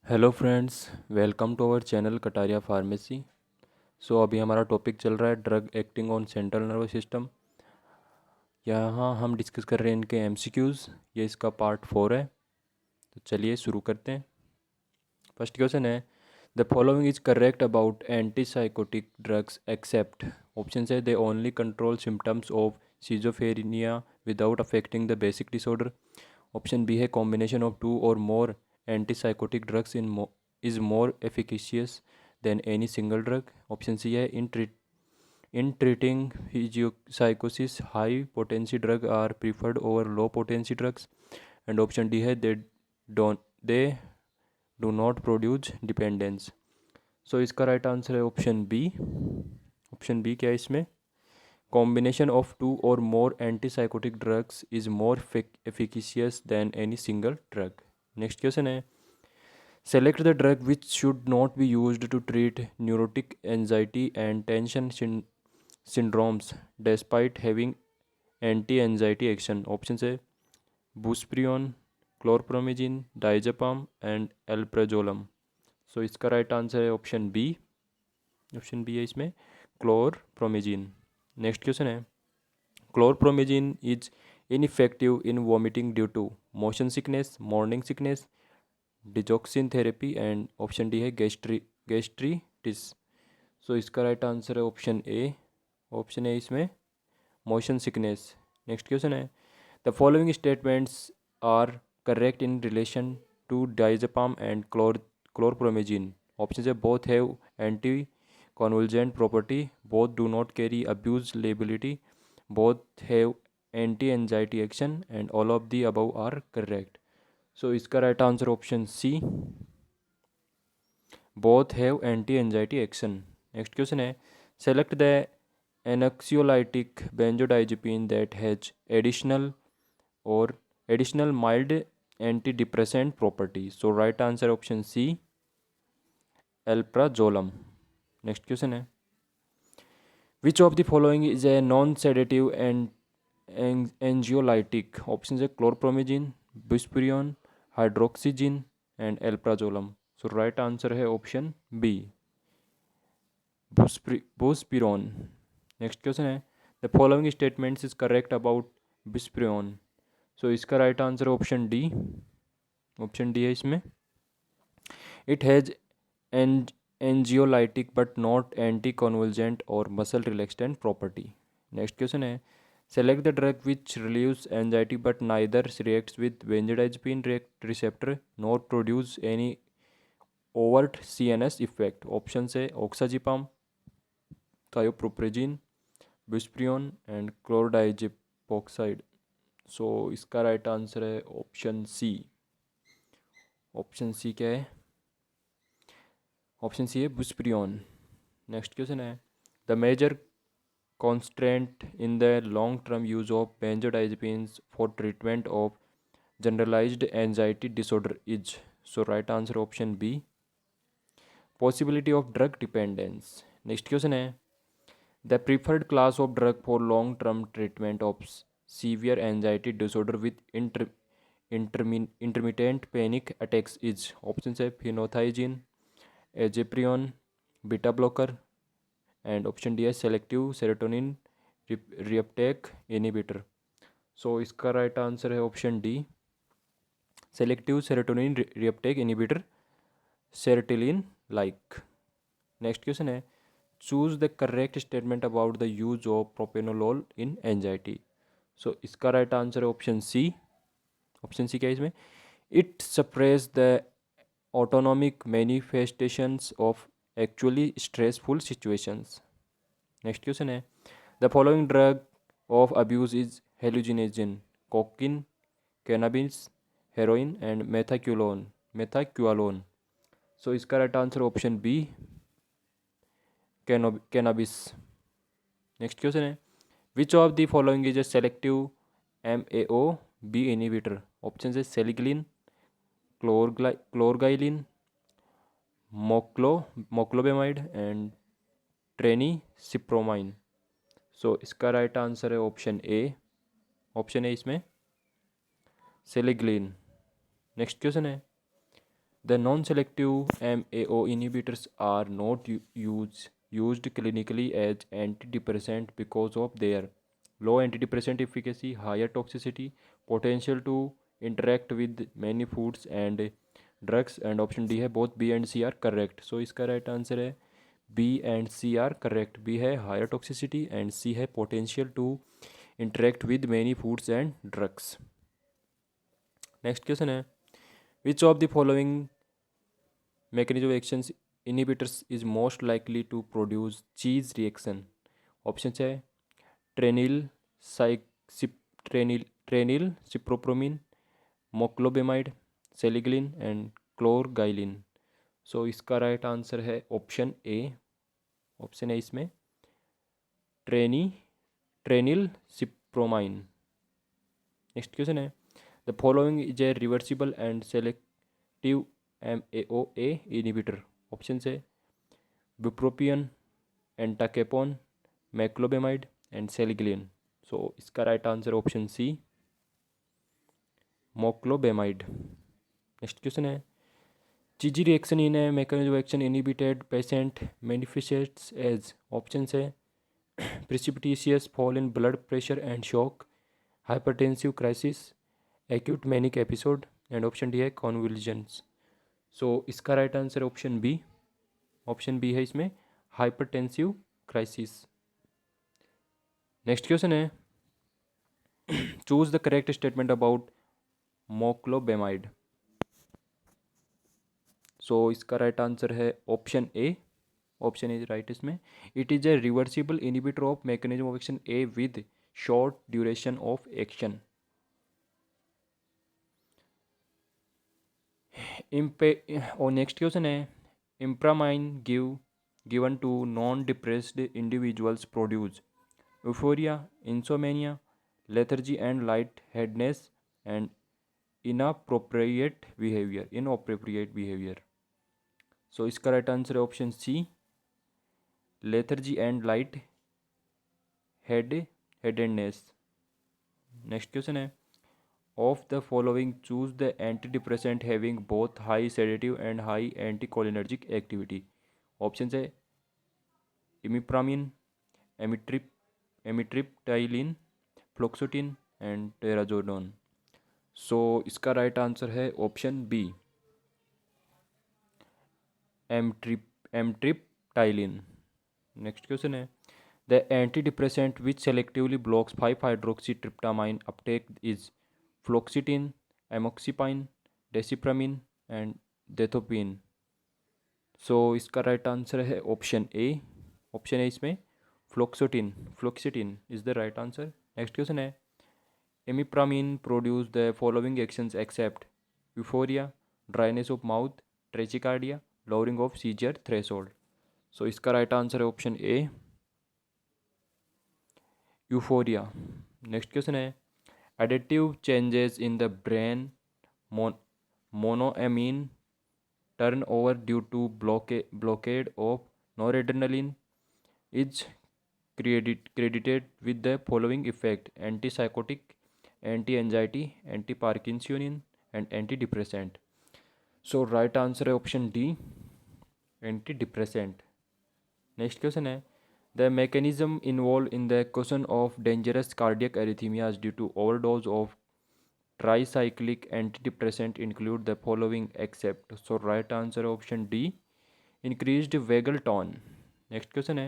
Hello friends, welcome to our channel Kataria pharmacy. अभी हमारा topic चल रहा है drug acting on central nervous system. यहाँ हम डिस्कस कर रहे हैं इनके एमसीक्यूज़। ये इसका पार्ट 4 है। तो चलिए शुरू करते हैं। फर्स्ट क्वेश्चन है, the following is correct about antipsychotic drugs except. Option है, they only control symptoms of schizophrenia without affecting the basic disorder. Option B है, combination of two or more antipsychotic drugs is more efficacious than any single drug. Option सी है, in treating psychosis high potency drug are preferred over low potency drugs. And option D है, they do not produce dependence. इसका right answer है option B. Option B क्या है इसमें? Combination of two or more antipsychotic drugs is more efficacious than any single drug. Next question है, select the drug which should not be used to treat neurotic anxiety and tension syndromes despite having anti-anxiety action. Options है, buspirion, chlorpromazine, diazepam and alprazolam. इसका right answer है option B. Option B है इसमें chlorpromazine. Next question है, chlorpromazine is ineffective in vomiting due to motion sickness, morning sickness, digoxin therapy and option D है gastritis. इसका right answer है option A. Option A इसमें motion sickness. Next question है, the following statements are correct in relation to diazepam and chlorpromazine. Option है, both have anti convulsant property, both do not carry abuse liability, both have anti anxiety action and all of the above are correct. इसका right answer option C, both have anti anxiety action. Next question है, select the anxiolytic benzodiazepine that has additional mild anti depressant property. Right answer option C, alprazolam. Next question है, which of the following is a non sedative and anxiolytic. Option है, chlorpromazine, buspirone, hydroxyzine and alprazolam. Right answer है option B, बुस्पिरोन। Next question है, the following statements is correct about buspirone. इसका right answer option D. Option D है इसमें, it has anxiolytic but not anti convulsant or muscle relaxant property. Next question है, select the drug which relieves anxiety but neither reacts with benzodiazepine receptor nor produce any overt CNS effect. Option है, oxazepam, thioproprazine, buspirion and chlordiazepoxide। इसका right answer है option सी। Option सी क्या है? Option सी है buspirone. Next question है, the major constraint in the long-term use of benzodiazepines for treatment of generalized anxiety disorder is. Right answer option B, possibility of drug dependence. Next question है, the preferred class of drug for long-term treatment of severe anxiety disorder with intermittent panic attacks is. Options है, phenothiazine, azeprion, beta blocker and option D है, selective serotonin reuptake inhibitor. इसका right answer है option D, selective serotonin reuptake inhibitor, sertraline like. Next question है, choose the correct statement about the use of propranolol in anxiety. इसका right answer है option सी। Option सी क्या है इसमें, it suppress the autonomic manifestations of actually stressful situations. Next question है, the following drug of abuse is hallucinogen, cocaine, cannabis, heroin and methaqualone. इसका right answer option B, cannabis. Next question है, which of the following is a selective MAO B inhibitor. Option है, selegiline, clorgyline, moclobemide and tranylcypromine. इसका right answer है option A. Option A इसमें selegiline. Next question है, The non-selective MAO inhibitors are not used clinically as antidepressant because of their low antidepressant efficacy, higher toxicity, potential to interact with many foods and drugs, and option D है both B and C are correct. So इसका right answer है B and C are correct. B है higher toxicity and C है potential to interact with many foods and drugs. Next question है which of the following mechanism of actions inhibitors is most likely to produce cheese reaction? Options है ट्रेनिल ट्रेनिल सिप्रोप्रोमिन मोक्लोबेमाइड सेलिग्लिन and clorgyline. So इसका right answer है option A. Option है इसमें tranylcypromine. Next question है the following is a reversible and selective MAOA inhibitor. Option है bupropion, entacapone, moclobemide and selegiline. So इसका right answer option C moclobemide. Next question है cheese reaction in a mechanism of action inhibited patient manifests as. Option है precipitous fall in blood pressure and shock, hypertensive crisis, acute manic episode, and option D है convulsions. So इसका right answer option B. Option B है इसमें hypertensive crisis. Next question है choose the correct statement about moclobemide. So इसका right answer है option A. Option is right इसमें it is a reversible inhibitor of mechanism of action a with short duration of action. और next question है imipramine given to non depressed individuals produce euphoria, insomnia, lethargy and light headness and inappropriate behaviour. So इसका right answer है option C lethargy and light headedness. Next question है of the following choose the antidepressant having both high sedative and high anticholinergic activity. Option है imipramine, amitriptyline, fluoxetine and trazodone. So इसका right answer है option B amitriptyline. Next question है the antidepressant which selectively blocks five hydroxytryptamine uptake is fluoxetine, amoxapine, desipramine and dothiepin. So इसका right answer है option A. Option है इसमें फ्लोक्सिटिन is the right answer. Next question है imipramine produce the following actions except euphoria, dryness of mouth, tachycardia, lowering of seizure threshold. So इसका right answer है option A euphoria. Next question है additive changes in the brain monoamine turn over due to blockade of noradrenaline is credited with the following effect antipsychotic, anti-anxiety, anti-parkinsonian and antidepressant. So right answer है option D antidepressant. Next question है the mechanism involved in the causation of dangerous cardiac arrhythmias due to overdose of tricyclic antidepressant include the following except. So right answer option D increased vagal tone. Next question है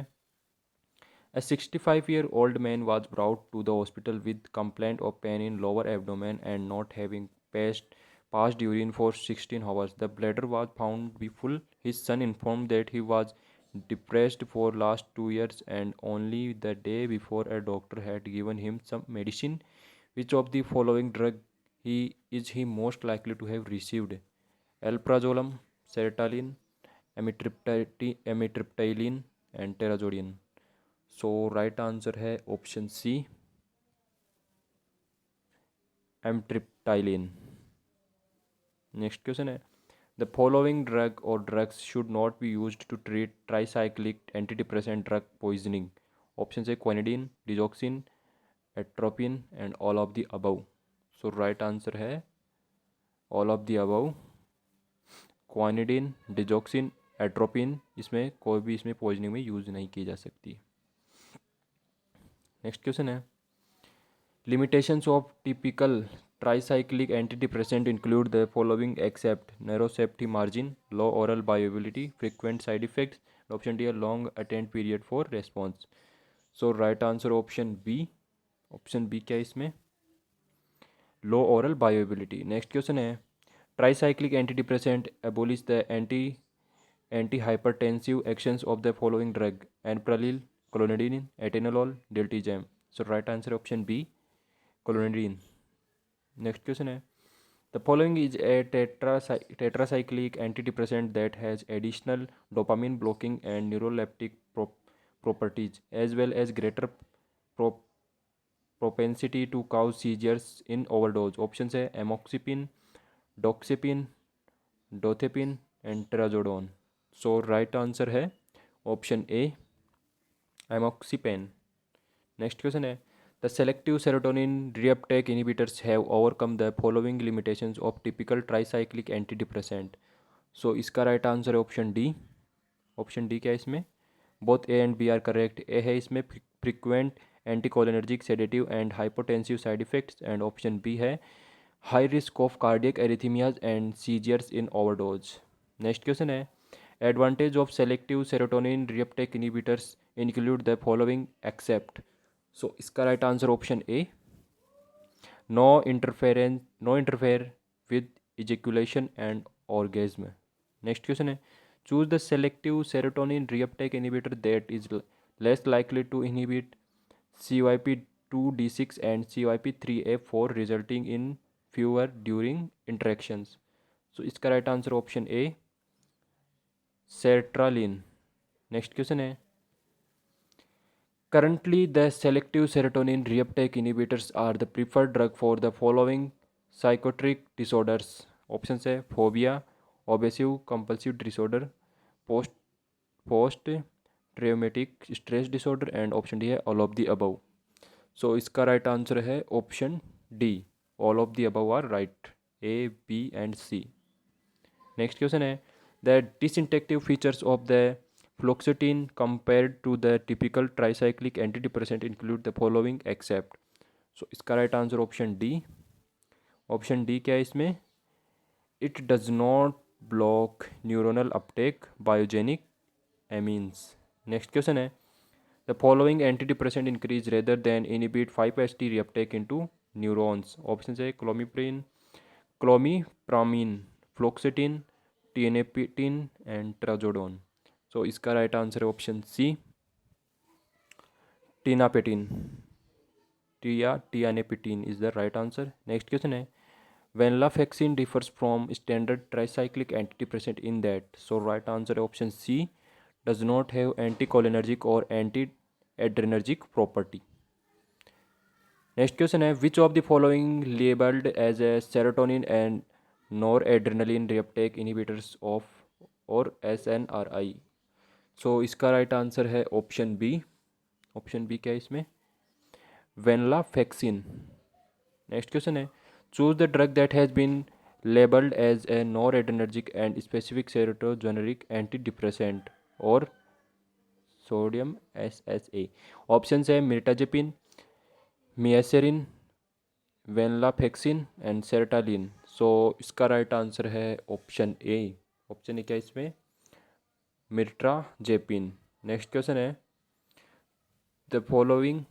a 65-year-old man was brought to the hospital with complaint of pain in lower abdomen and not having passed urine for 16 hours. The bladder was found to be full. His son informed that he was depressed for last 2 years and only the day before a doctor had given him some medicine. Which of the following drug is he most likely to have received? Alprazolam, sertraline, amitriptyline and terazodone. So right answer है option C amitriptyline. Next question है the following drug or drugs should not be used to treat tricyclic antidepressant drug poisoning. Option है quinidine, digoxin, atropine and all of the above. So right answer है all of the above. Quinidine, digoxin, atropine, इसमें कोई भी इसमें poisoning में use नहीं की जा सकती। नेक्स्ट क्वेश्चन है, limitations of typical tricyclic antidepressant include the following except narrow safety margin, low oral bioavailability, frequent side effects. Option D, a long attend period for response. So right answer option B. Option B क्या है इसमें, low oral bioavailability. Next question है, tricyclic anti depressant abolish the anti hypertensive actions of the following drug, enalapril, clonidine, atenolol, diltiazem. So right answer option B, clonidine. Next question है, the following is a tetracyclic antidepressant that has additional dopamine blocking and neuroleptic properties as well as greater propensity to cause seizures in overdose. Options है amoxicillin, doxepin, dothepin and trazodone. So right answer है option ए, amoxicillin. Next question है, the selective serotonin reuptake inhibitors have overcome the following limitations of typical tricyclic antidepressant. So इसका right answer है option D. Option D क्या है इसमें, both A and B are correct. A है इसमें frequent anticholinergic, sedative and hypotensive side effects, and option B है high risk of cardiac arrhythmias and seizures in overdose. Next question है, advantage of selective serotonin reuptake inhibitors include the following except. So इसका right answer option A, no interfere with ejaculation and orgasm. Next question है, choose the selective serotonin reuptake inhibitor that is less likely to inhibit CYP2D6 and CYP3A4 resulting in fewer during interactions. So इसका right answer option ए, sertraline. Next question है, currently the selective serotonin reuptake inhibitors are the preferred drug for the following psychotic disorders. Option है phobia, obsessive compulsive disorder, post traumatic stress disorder, and option D है all of the above. So इसका right answer है option D, all of the above are right, A B and C. Next question है, the distinctive features of the fluoxetine compared to the typical tricyclic antidepressant include the following except. So इसका right answer option D. Option D क्या है इसमें, it does not block neuronal uptake biogenic amines. Next question है, the following antidepressant increase rather than inhibit 5-HT reuptake into neurons. Option है clomipramine, fluoxetine, tianeptine and trazodone. So इसका right answer है option C, tianeptine, tianeptine is the right answer. Next question है, venlafaxine differs from standard tricyclic antidepressant in that. So right answer option C, does not have anticholinergic or anti-adrenergic property. Next question है, which of the following labeled as a serotonin and noradrenaline reuptake inhibitors of or SNRI? So इसका right answer है option B. Option B क्या है इसमें, venlafaxine. Next question है, choose the drug that has been labeled as a noradrenergic and specific serotonergic antidepressant or sodium SSA. Options है mirtazapine, mianserin, venlafaxine and sertraline. So इसका right answer है option A. Option A क्या है इसमें, mirtazapine. Next question है, the following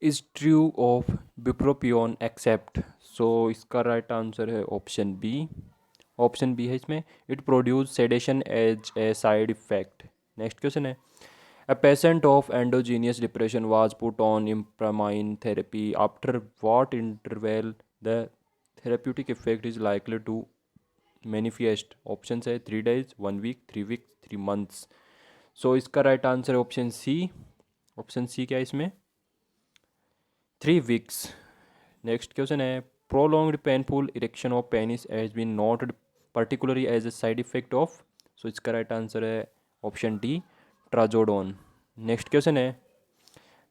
is true of bupropion except. So इसका right answer है option B. Option B है इसमें, it produce sedation as a side effect. Next question है, a patient of endogenous depression was put on imipramine therapy after what interval the therapeutic effect is likely to manifest. Option है 3 days, 1 week, 3 weeks, 3 months। So इसका right answer है option सी। Option सी क्या है इसमें, 3 weeks। Next question है, prolonged painful erection of penis has been noted particularly as a side effect of। So इसका right answer है option D, trazodone. Next question है,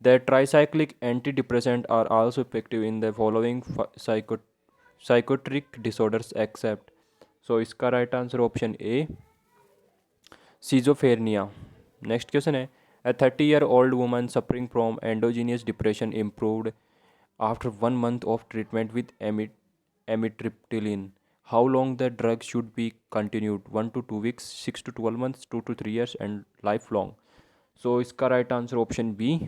the tricyclic antidepressant are also effective in the following psychiatric disorders except. So इसका right answer option A schizophrenia. Next question है, a 30-year-old woman suffering from endogenous depression improved after 1 month of treatment with amitriptyline. How long the drug should be continued? 1 to 2 weeks, 6 to 12 months, 2 to 3 years, and lifelong. So इसका right answer option B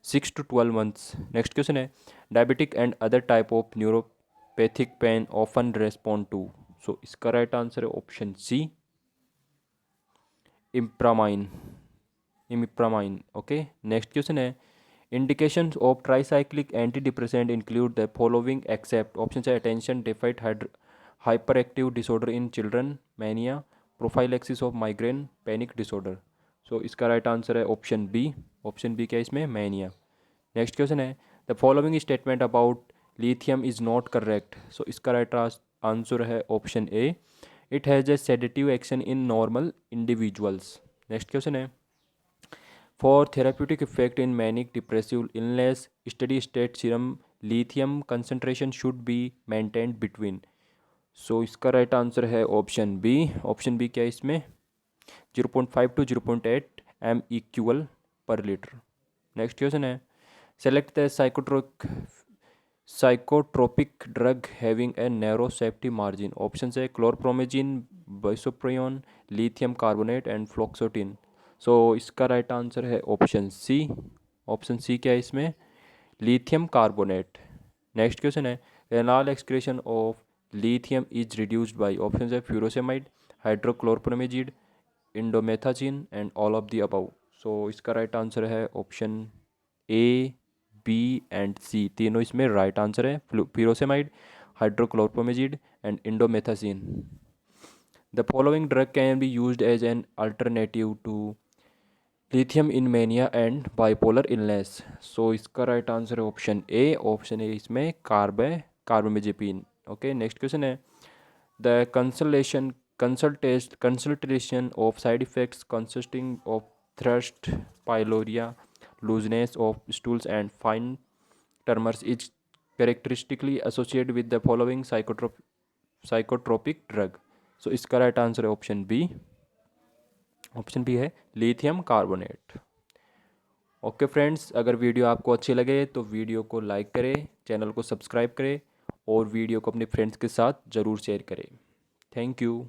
6 to 12 months। Next question है, diabetic and other type of neuropathic pain often respond to. So इसका right answer है option C imipramine. Imipramine. Okay, next question है, indications of tricyclic antidepressant include the following except options है attention deficit hyperactive disorder in children, mania, prophylaxis of migraine, panic disorder। So इसका right answer है option B. Option B क्या है इसमें, mania. Next question है, the following statement about lithium is not correct. So इसका right answer है option A, it has a sedative action in normal individuals. Next question है, for therapeutic effect in manic depressive illness, steady state serum lithium concentration should be maintained between। सो इसका right answer है option B. Option B क्या है इसमें, 0.5 to 0.8 M equal पर litre. Next question है, select the psychotropic drug having a narrow safety margin. Option है क्लोरप्रोमेजिन, बिसोप्रियोन, lithium carbonate and फ्लोक्सोटिन। सो इसका right answer है ऑप्शन सी। ऑप्शन सी क्या है इसमें, लिथियम कार्बोनेट। नेक्स्ट क्वेश्चन है, renal excretion of lithium is reduced by. Option है furosemide, हाइड्रोक्लोरप्रोमेजिड, indomethacin and all of the above. So इसका right answer है option A, B and C, तीनों इसमें राइट आंसर है, furosemide, hydrochlorothiazide and indomethacin. The following drug can be used as an alternative to lithium in mania and bipolar illness. So इसका right answer है option A. Option A इसमें carbamazepine. Okay, next question है, the consultation of side effects consisting of thirst, polyuria, looseness of stools and fine tremors is characteristically associated with the following psychotropic drug. So इसका right answer है option B. Option B है lithium carbonate. Okay friends, अगर video आपको अच्छी लगे तो video को like करें, चैनल को सब्सक्राइब करें और वीडियो को अपने फ्रेंड्स के साथ ज़रूर शेयर करें। Thank you.